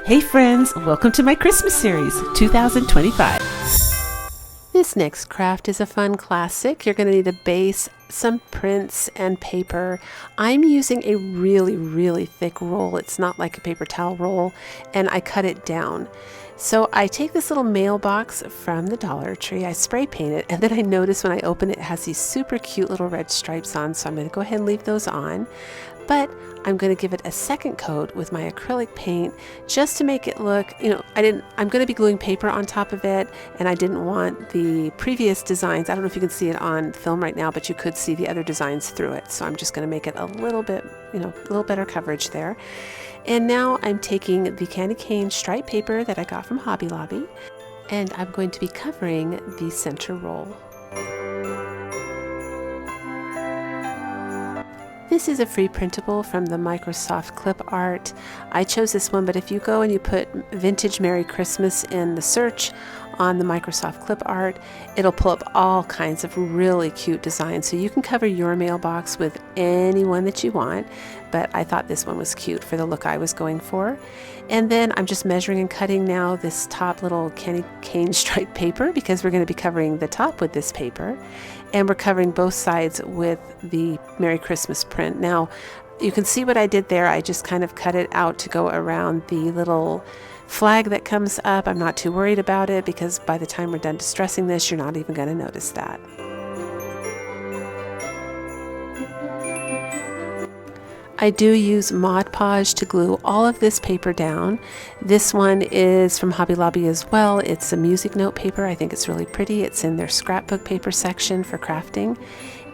Hey friends, welcome to my Christmas series, 2025. This next craft is a fun classic. You're going to need a base, some prints, and paper. I'm using a really thick roll. It's not like a paper towel roll, and I cut it down. So I take this little mailbox from the Dollar Tree, I spray paint it, and then I notice when I open it, it has these super cute little red stripes on, so I'm going to go ahead and leave those on. But I'm going to give it a second coat with my acrylic paint just to make it look, I'm going to be gluing paper on top of it, and I didn't want the previous designs. I don't know if you can see it on film right now, but you could see the other designs through it. So I'm just going to make it a little bit, a little better coverage there. And now I'm taking the candy cane stripe paper that I got from Hobby Lobby, and I'm going to be covering the center roll. This is a free printable from the Microsoft Clip Art. I chose this one, but if you go and you put Vintage Merry Christmas in the search on the Microsoft Clip Art, it'll pull up all kinds of really cute designs. So you can cover your mailbox with any one that you want, but I thought this one was cute for the look I was going for. And then I'm just measuring and cutting now this top little candy cane stripe paper because we're going to be covering the top with this paper. And we're covering both sides with the Merry Christmas print. Now, you can see what I did there. I just kind of cut it out to go around the little flag that comes up. I'm not too worried about it because by the time we're done distressing this, you're not even going to notice that. I do use Mod Podge to glue all of this paper down. This one is from Hobby Lobby as well. It's a music note paper. I think it's really pretty. It's in their scrapbook paper section for crafting.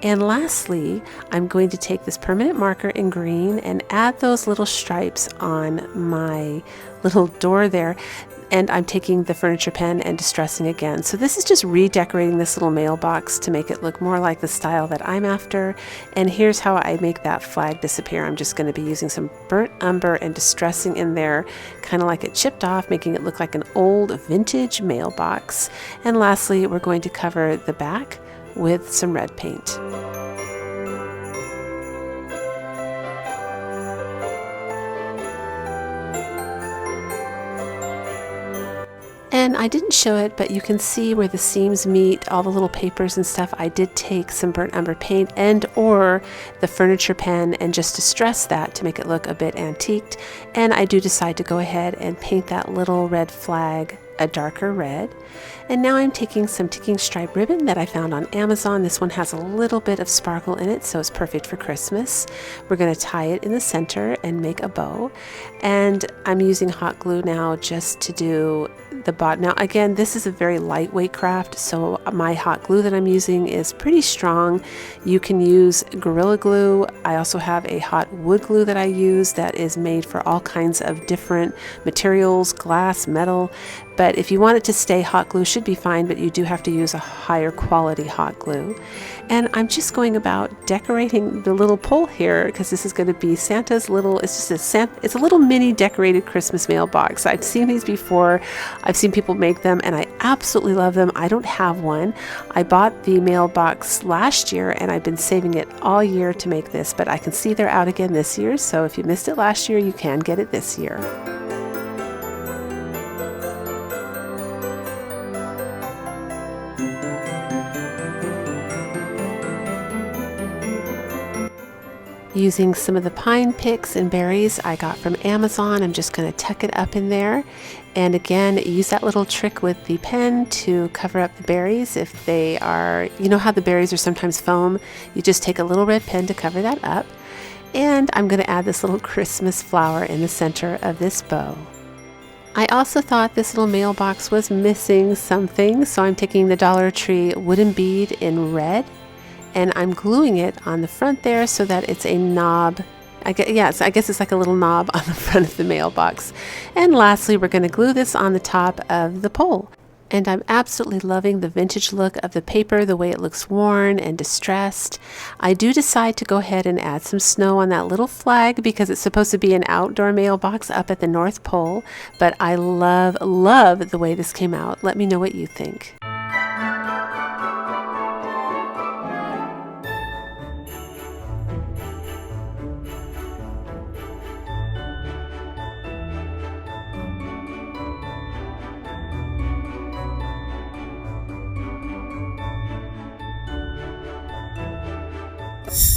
And lastly, I'm going to take this permanent marker in green and add those little stripes on my little door there. And I'm taking the furniture pen and distressing again. So this is just redecorating this little mailbox to make it look more like the style that I'm after. And here's how I make that flag disappear. I'm just going to be using some burnt umber and distressing in there, kind of like it chipped off, making it look like an old vintage mailbox. And lastly, we're going to cover the back with some red paint. And I didn't show it, but you can see where the seams meet, all the little papers and stuff. I did take some burnt umber paint and or the furniture pen and just distress that to make it look a bit antiqued. And I do decide to go ahead and paint that little red flag a darker red. And now I'm taking some ticking stripe ribbon that I found on Amazon. This one has a little bit of sparkle in it, so it's perfect for Christmas. We're going to tie it in the center and make a bow. And I'm using hot glue now just to do the bottom. Now again, this is a very lightweight craft, so my hot glue that I'm using is pretty strong. You can use Gorilla Glue. I also have a hot wood glue that I use that is made for all kinds of different materials, glass, metal. But if you want it to stay, hot glue should be fine, but you do have to use a higher quality hot glue. And I'm just going about decorating the little pole here because this is going to be Santa's little, it's a little mini decorated Christmas mailbox. I've seen these before. I've seen people make them and I absolutely love them. I don't have one. I bought the mailbox last year and I've been saving it all year to make this, but I can see they're out again this year. So if you missed it last year, you can get it this year. Using some of the pine picks and berries I got from Amazon, I'm just going to tuck it up in there. And again, use that little trick with the pen to cover up the berries if they are, you know how the berries are sometimes foam? You just take a little red pen to cover that up. And I'm going to add this little Christmas flower in the center of this bow. I also thought this little mailbox was missing something, so I'm taking the Dollar Tree wooden bead in red. And I'm gluing it on the front there so that it's a knob. I guess it's like a little knob on the front of the mailbox. And lastly, we're going to glue this on the top of the pole. And I'm absolutely loving the vintage look of the paper, the way it looks worn and distressed. I do decide to go ahead and add some snow on that little flag because it's supposed to be an outdoor mailbox up at the North Pole. But I love the way this came out. Let me know what you think.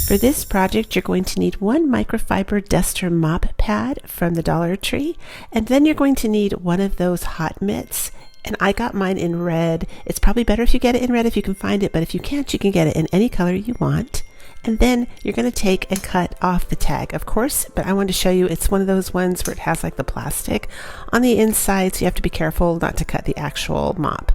For this project, you're going to need one microfiber duster mop pad from the Dollar Tree, and then you're going to need one of those hot mitts. And I got mine in red. It's probably better if you get it in red if you can find it, but if you can't, you can get it in any color you want. And then you're going to take and cut off the tag, of course, but I wanted to show you it's one of those ones where it has like the plastic on the inside, so you have to be careful not to cut the actual mop.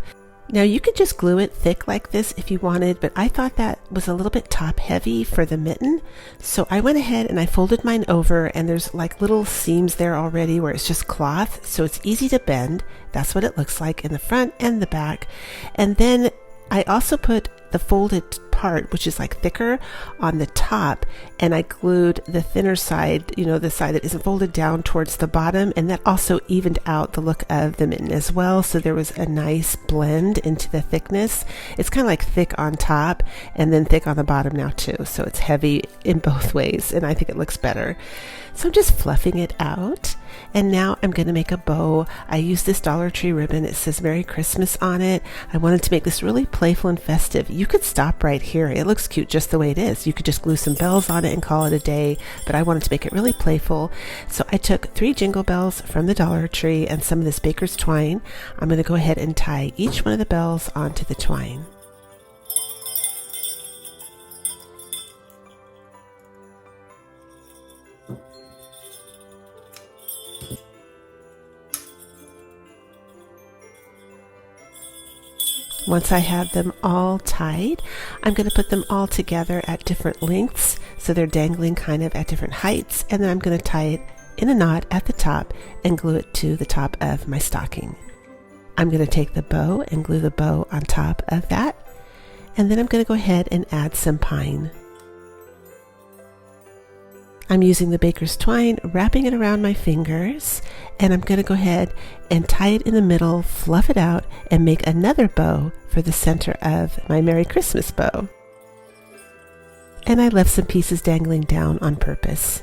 Now you could just glue it thick like this if you wanted, but I thought that was a little bit top heavy for the mitten. So I went ahead and I folded mine over, and there's like little seams there already where it's just cloth, so it's easy to bend. That's what it looks like in the front and the back. And then I also put the folded part, which is like thicker, on the top, and I glued the thinner side, the side that isn't folded, down towards the bottom, and that also evened out the look of the mitten as well, so there was a nice blend into the thickness. It's kind of like thick on top and then thick on the bottom now too, so it's heavy in both ways, and I think it looks better. So I'm just fluffing it out, and now I'm going to make a bow. I used this Dollar Tree ribbon. It says Merry Christmas on it. I wanted to make this really playful and festive. You could stop right here. It looks cute just the way it is. You could just glue some bells on it and call it a day, but I wanted to make it really playful. So I took 3 jingle bells from the Dollar Tree and some of this baker's twine. I'm going to go ahead and tie each one of the bells onto the twine. Once I have them all tied, I'm going to put them all together at different lengths, so they're dangling kind of at different heights, and then I'm going to tie it in a knot at the top and glue it to the top of my stocking. I'm going to take the bow and glue the bow on top of that, and then I'm going to go ahead and add some pine. I'm using the baker's twine, wrapping it around my fingers, and I'm going to go ahead and tie it in the middle, fluff it out, and make another bow for the center of my Merry Christmas bow. And I left some pieces dangling down on purpose.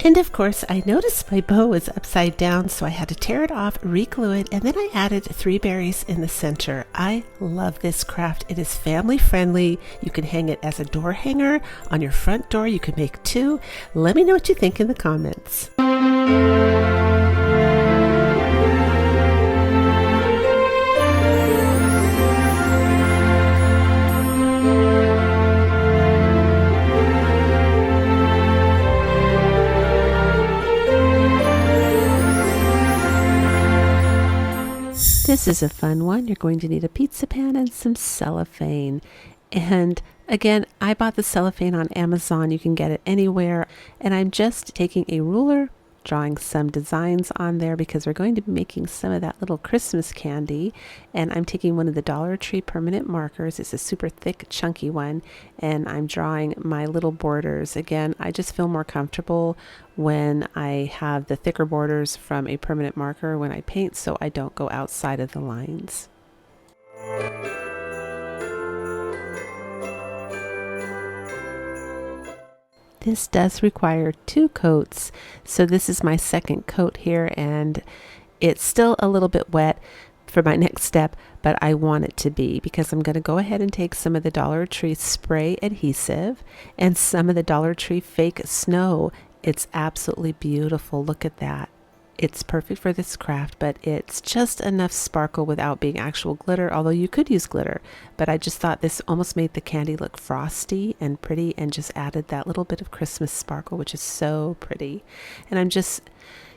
And of course, I noticed my bow was upside down, so I had to tear it off, re-glue it, and then I added 3 berries in the center. I love this craft. It is family friendly. You can hang it as a door hanger on your front door. You can make 2. Let me know what you think in the comments. This is a fun one. You're going to need a pizza pan and some cellophane. And again, I bought the cellophane on Amazon. You can get it anywhere. And I'm just taking a ruler, drawing some designs on there because we're going to be making some of that little Christmas candy. And I'm taking one of the Dollar Tree permanent markers. It's a super thick, chunky one. And I'm drawing my little borders. Again, I just feel more comfortable when I have the thicker borders from a permanent marker when I paint, so I don't go outside of the lines. This does require 2 coats, so this is my second coat here, and it's still a little bit wet for my next step, but I want it to be because I'm going to go ahead and take some of the Dollar Tree spray adhesive and some of the Dollar Tree fake snow. It's absolutely beautiful. Look at that. It's perfect for this craft, but it's just enough sparkle without being actual glitter, although you could use glitter. But I just thought this almost made the candy look frosty and pretty and just added that little bit of Christmas sparkle, which is so pretty. And I'm just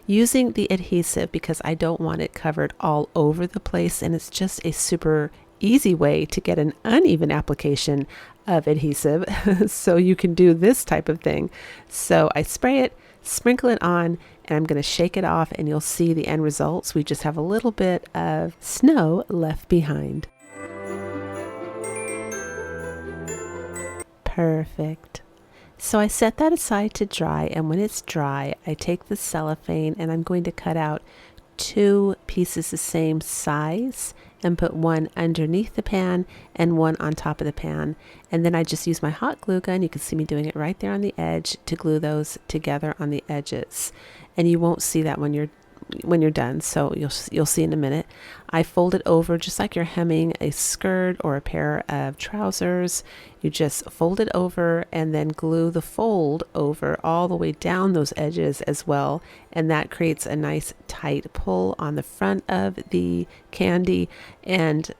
using the adhesive because I don't want it covered all over the place, and it's just a super easy way to get an uneven application of adhesive so you can do this type of thing. So I spray it, sprinkle it on, and I'm going to shake it off, and you'll see the end results. We just have a little bit of snow left behind. Perfect. So I set that aside to dry, and when it's dry, I take the cellophane and I'm going to cut out 2 pieces the same size and put one underneath the pan and one on top of the pan. And then I just use my hot glue gun. You can see me doing it right there on the edge to glue those together on the edges. And you won't see that when you're when you're done. So you'll see in a minute. I fold it over just like you're hemming a skirt or a pair of trousers. You just fold it over and then glue the fold over all the way down those edges as well. And that creates a nice tight pull on the front of the candy and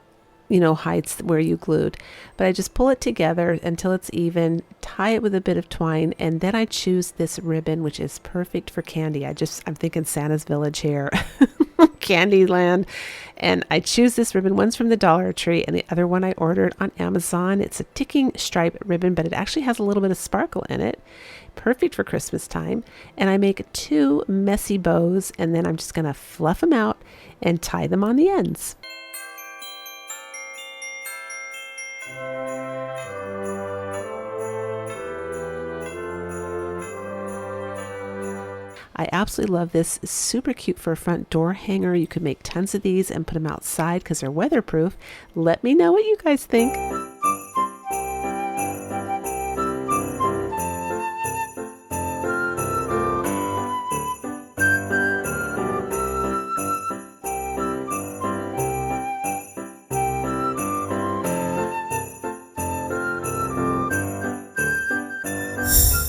hides where you glued. But I just pull it together until it's even, tie it with a bit of twine, and then I choose this ribbon, which is perfect for candy. I'm thinking Santa's Village here, Candyland. And I choose this ribbon. One's from the Dollar Tree and the other one I ordered on Amazon. It's a ticking stripe ribbon, but it actually has a little bit of sparkle in it. Perfect for Christmas time. And I make 2 messy bows, and then I'm just going to fluff them out and tie them on the ends. I absolutely love this. It's super cute for a front door hanger. You could make tons of these and put them outside because they're weatherproof. Let me know what you guys think.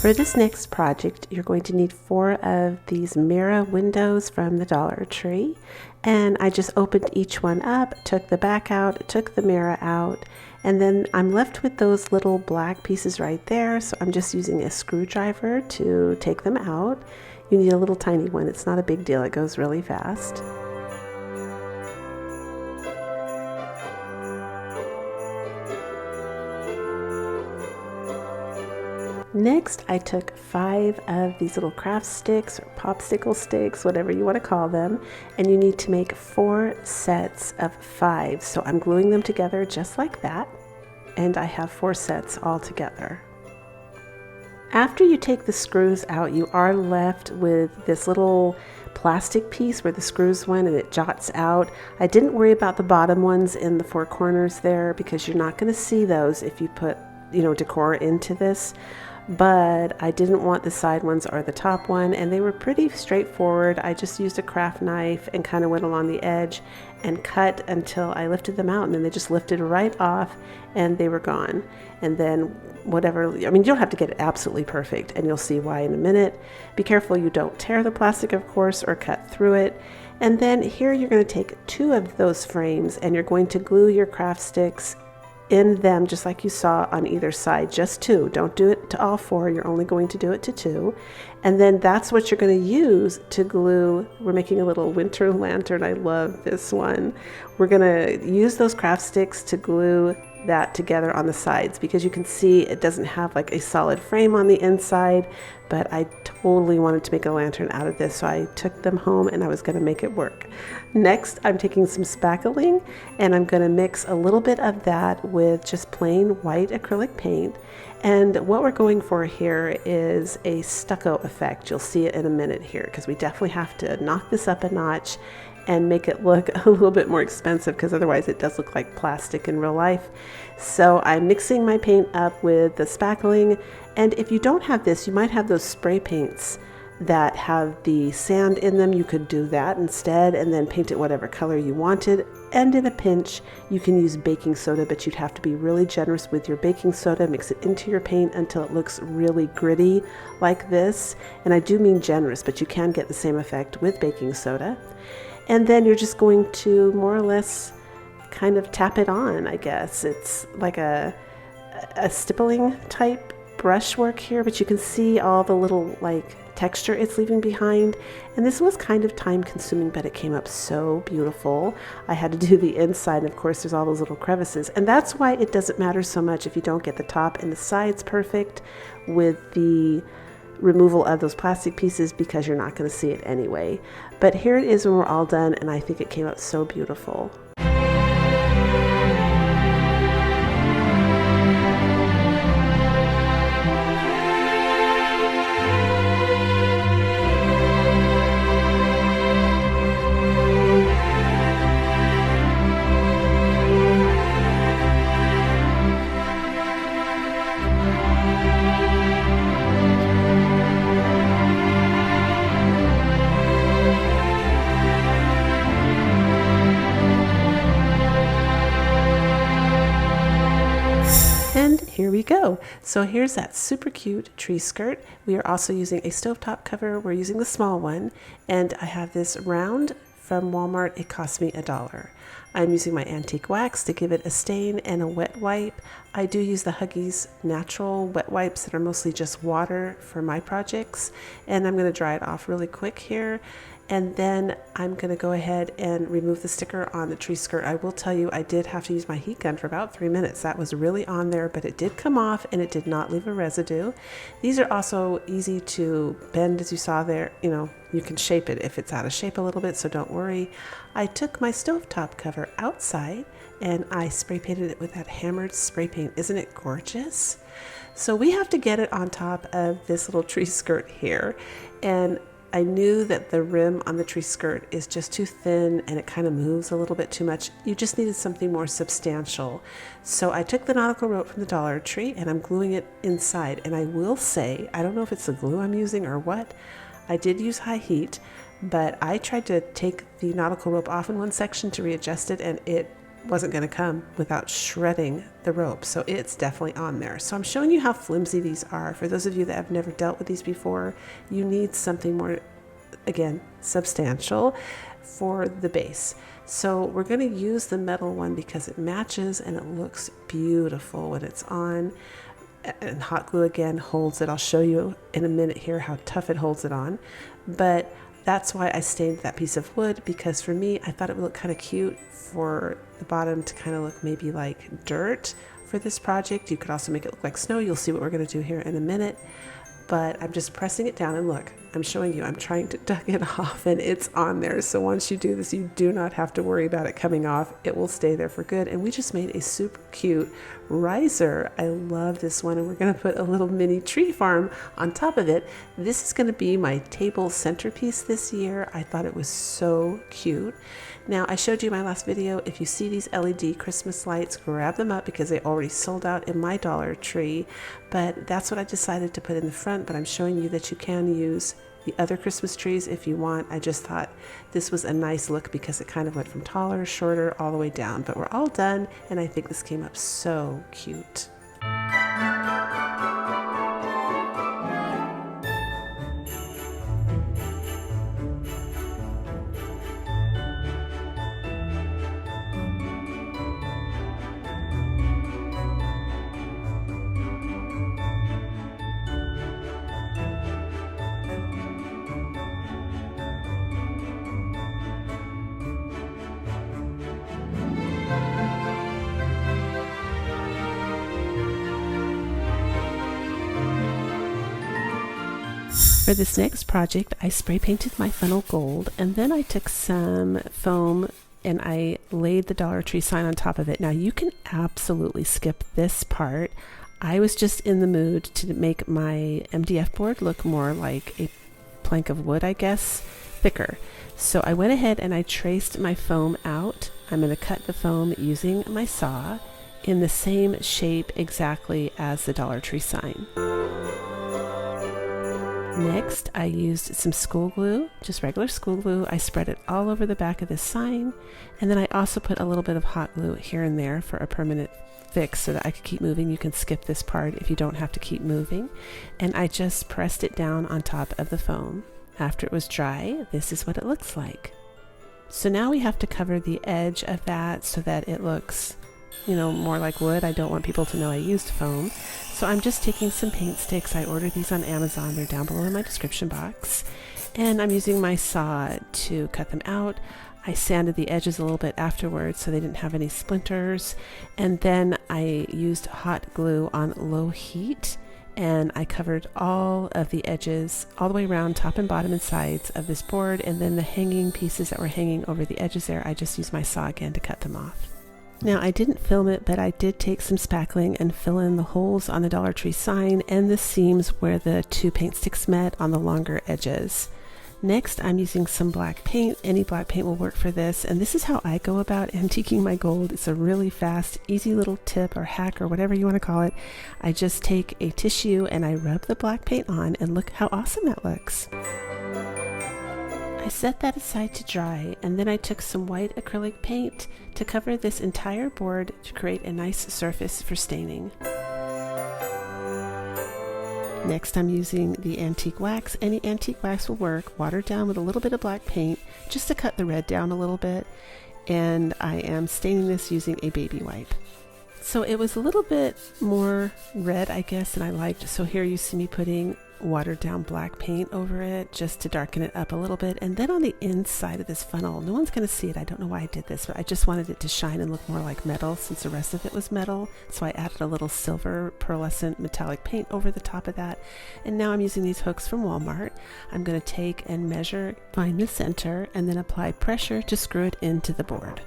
For this next project, you're going to need 4 of these mirror windows from the Dollar Tree. And I just opened each one up, took the back out, took the mirror out, and then I'm left with those little black pieces right there. So I'm just using a screwdriver to take them out. You need a little tiny one. It's not a big deal. It goes really fast. Next, I took 5 of these little craft sticks or popsicle sticks, whatever you want to call them, and you need to make 4 sets of 5. So I'm gluing them together just like that, and I have 4 sets all together. After you take the screws out, you are left with this little plastic piece where the screws went and it jots out. I didn't worry about the bottom ones in the 4 corners there because you're not going to see those if you put, decor into this. But I didn't want the side ones or the top one, and they were pretty straightforward. I just used a craft knife and kind of went along the edge and cut until I lifted them out, and then they just lifted right off and they were gone. And then you don't have to get it absolutely perfect, and you'll see why in a minute. Be careful you don't tear the plastic, of course, or cut through it. And then here you're going to take 2 of those frames and you're going to glue your craft sticks in them just like you saw on either side. Just 2. Don't do it to all 4. You're only going to do it to 2. And then that's what you're going to use to glue. We're making a little winter lantern. I love this one. We're going to use those craft sticks to glue that together on the sides because you can see it doesn't have like a solid frame on the inside, but I totally wanted to make a lantern out of this, so I took them home and I was going to make it work. Next, I'm taking some spackling and I'm going to mix a little bit of that with just plain white acrylic paint. And what we're going for here is a stucco effect. You'll see it in a minute here because we definitely have to knock this up a notch and make it look a little bit more expensive because otherwise it does look like plastic in real life. So I'm mixing my paint up with the spackling, and if you don't have this, you might have those spray paints that have the sand in them. You could do that instead and then paint it whatever color you wanted. And in a pinch, you can use baking soda, but you'd have to be really generous with your baking soda. Mix it into your paint until it looks really gritty like this. And I do mean generous, but you can get the same effect with baking soda. And then you're just going to more or less kind of tap it on, I guess. It's like a stippling type brushwork here, but you can see all the little texture it's leaving behind. And this was kind of time consuming, but it came up so beautiful. I had to do the inside, and of course there's all those little crevices. And that's why it doesn't matter so much if you don't get the top and the sides perfect with the removal of those plastic pieces, because you're not going to see it anyway. But here it is when we're all done, and I think it came out so beautiful. here we go. So here's that super cute tree skirt. We are also using a stovetop cover. We're using the small one, and I have this round from Walmart. It cost me $1. I'm using my antique wax to give it a stain and a wet wipe. I do use the Huggies natural wet wipes that are mostly just water for my projects, and I'm going to dry it off really quick here. And then I'm going to go ahead and remove the sticker on the tree skirt. I will tell you, I did have to use my heat gun for about 3 minutes. That was really on there, but it did come off and it did not leave a residue. These are also easy to bend, as you saw there. You know, you can shape it if it's out of shape a little bit, so don't worry. I took my stovetop cover outside and I spray painted it with that hammered spray paint. Isn't it gorgeous? So we have to get it on top of this little tree skirt here. And I knew that the rim on the tree skirt is just too thin and it kind of moves a little bit too much. You just needed something more substantial. So I took the nautical rope from the Dollar Tree and I'm gluing it inside. And I will say, I don't know if it's the glue I'm using or what. I did use high heat, but I tried to take the nautical rope off in one section to readjust it, and it wasn't going to come without shredding the rope. So it's definitely on there. So I'm showing you how flimsy these are. For those of you that have never dealt with these before, you need something more, again, substantial for the base. So we're going to use the metal one because it matches and it looks beautiful when it's on. And hot glue again holds it. I'll show you in a minute here how tough it holds it on. But that's why I stained that piece of wood, because for me, I thought it would look kind of cute for the bottom to kind of look maybe like dirt for this project. You could also make it look like snow. You'll see what we're going to do here in a minute. But I'm just pressing it down, and look, I'm showing you, I'm trying to tuck it off and it's on there. So once you do this, you do not have to worry about it coming off. It will stay there for good. And we just made a super cute riser. I love this one, and we're going to put a little mini tree farm on top of it. This is going to be my table centerpiece this year. I thought it was so cute. Now, I showed you my last video. If you see these LED Christmas lights, grab them up because they already sold out in my Dollar Tree. But that's what I decided to put in the front, but I'm showing you that you can use the other Christmas trees if you want. I just thought this was a nice look because it kind of went from taller, shorter, all the way down. But we're all done, and I think this came up so cute. For this next project, I spray painted my funnel gold, and then I took some foam and I laid the Dollar Tree sign on top of it. Now you can absolutely skip this part. I was just in the mood to make my MDF board look more like a plank of wood, I guess, thicker. So I went ahead and I traced my foam out. I'm going to cut the foam using my saw in the same shape exactly as the Dollar Tree sign. Next, I used some school glue, just regular school glue. I spread it all over the back of this sign, and then I also put a little bit of hot glue here and there for a permanent fix so that I could keep moving. You can skip this part if you don't have to keep moving. And I just pressed it down on top of the foam. After it was dry, this is what it looks like. So now we have to cover the edge of that so that it looks, you know, more like wood. I don't want people to know I used foam. So I'm just taking some paint sticks. I ordered these on Amazon. They're down below in my description box. And I'm using my saw to cut them out. I sanded the edges a little bit afterwards so they didn't have any splinters. And then I used hot glue on low heat, and I covered all of the edges all the way around, top and bottom and sides of this board. And then the hanging pieces that were hanging over the edges there, I just used my saw again to cut them off. Now, I didn't film it, but I did take some spackling and fill in the holes on the Dollar Tree sign and the seams where the two paint sticks met on the longer edges. Next, I'm using some black paint. Any black paint will work for this, and this is how I go about antiquing my gold. It's a really fast, easy little tip or hack or whatever you want to call it. I just take a tissue and I rub the black paint on, and look how awesome that looks. I set that aside to dry, and then I took some white acrylic paint to cover this entire board to create a nice surface for staining. Next, I'm using the antique wax. Any antique wax will work, watered down with a little bit of black paint, just to cut the red down a little bit. And I am staining this using a baby wipe. So it was a little bit more red, I guess, than I liked. So here you see me putting watered down black paint over it just to darken it up a little bit. And then on the inside of this funnel, no one's going to see it. I don't know why I did this, but I just wanted it to shine and look more like metal since the rest of it was metal. So I added a little silver pearlescent metallic paint over the top of that. And now I'm using these hooks from Walmart. I'm going to take and measure, find the center, and then apply pressure to screw it into the board.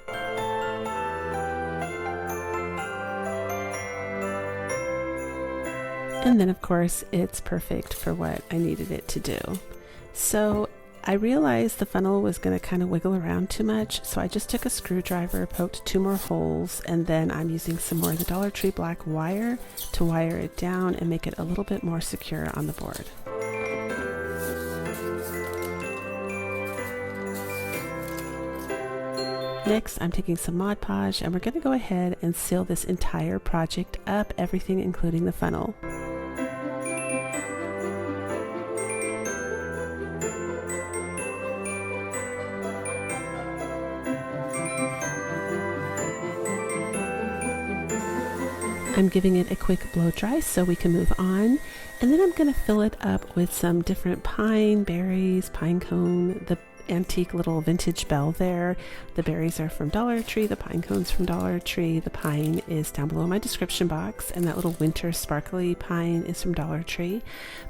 And then of course it's perfect for what I needed it to do. So I realized the funnel was going to kind of wiggle around too much, so I just took a screwdriver, poked 2 more holes, and then I'm using some more of the Dollar Tree black wire to wire it down and make it a little bit more secure on the board. Next, I'm taking some Mod Podge and we're going to go ahead and seal this entire project up, everything including the funnel. I'm giving it a quick blow dry so we can move on, and then I'm going to fill it up with some different pine berries, pine cone, the antique little vintage bell there. The berries are from Dollar Tree, the pine cones from Dollar Tree, the pine is down below my description box, and that little winter sparkly pine is from Dollar Tree.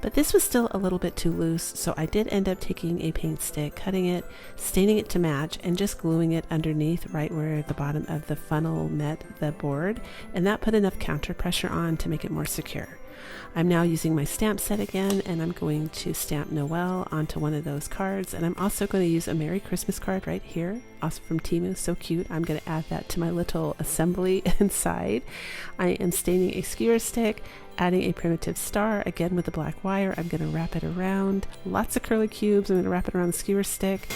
But this was still a little bit too loose, so I did end up taking a paint stick, cutting it, staining it to match, and just gluing it underneath right where the bottom of the funnel met the board, and that put enough counter pressure on to make it more secure. I'm now using my stamp set again, and I'm going to stamp Noel onto one of those cards, and I'm also going to use a Merry Christmas card right here, also from Temu, so cute. I'm going to add that to my little assembly inside. I am staining a skewer stick, adding a primitive star, again with the black wire. I'm going to wrap it around, lots of curly cubes. I'm going to wrap it around the skewer stick.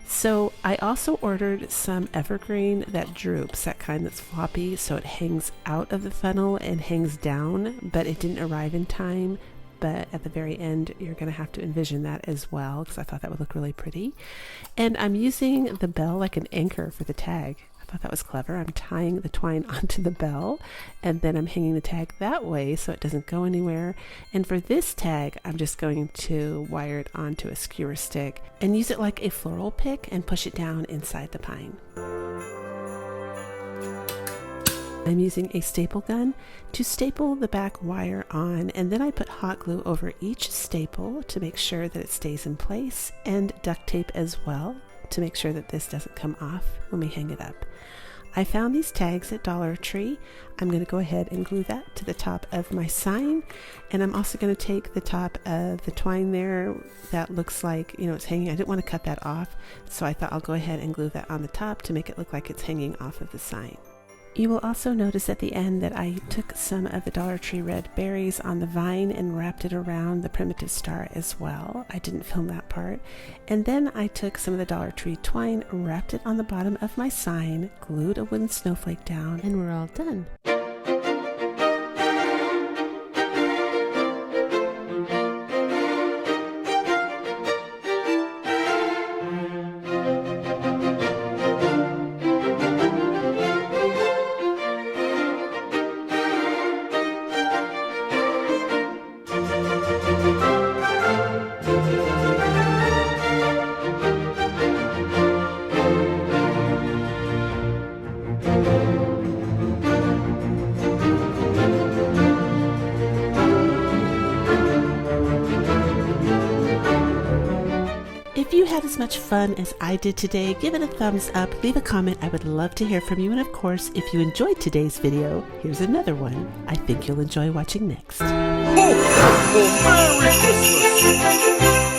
So I also ordered some evergreen that droops, that kind that's floppy, so it hangs out of the funnel and hangs down, but it didn't arrive in time. But at the very end, you're going to have to envision that as well, because I thought that would look really pretty. And I'm using the bell like an anchor for the tag. I thought that was clever. I'm tying the twine onto the bell, and then I'm hanging the tag that way so it doesn't go anywhere. And for this tag, I'm just going to wire it onto a skewer stick and use it like a floral pick and push it down inside the pine. I'm using a staple gun to staple the back wire on, and then I put hot glue over each staple to make sure that it stays in place, and duct tape as well to make sure that this doesn't come off when we hang it up. I found these tags at Dollar Tree. I'm going to go ahead and glue that to the top of my sign, and I'm also going to take the top of the twine there that looks like, you know, it's hanging. I didn't want to cut that off, so I thought I'll go ahead and glue that on the top to make it look like it's hanging off of the sign. You will also notice at the end that I took some of the Dollar Tree red berries on the vine and wrapped it around the primitive star as well. I didn't film that part. And then I took some of the Dollar Tree twine, wrapped it on the bottom of my sign, glued a wooden snowflake down, and we're all done. If you had as much fun as I did today, give it a thumbs up, leave a comment. I would love to hear from you. And of course, if you enjoyed today's video, here's another one I think you'll enjoy watching next. Merry Christmas!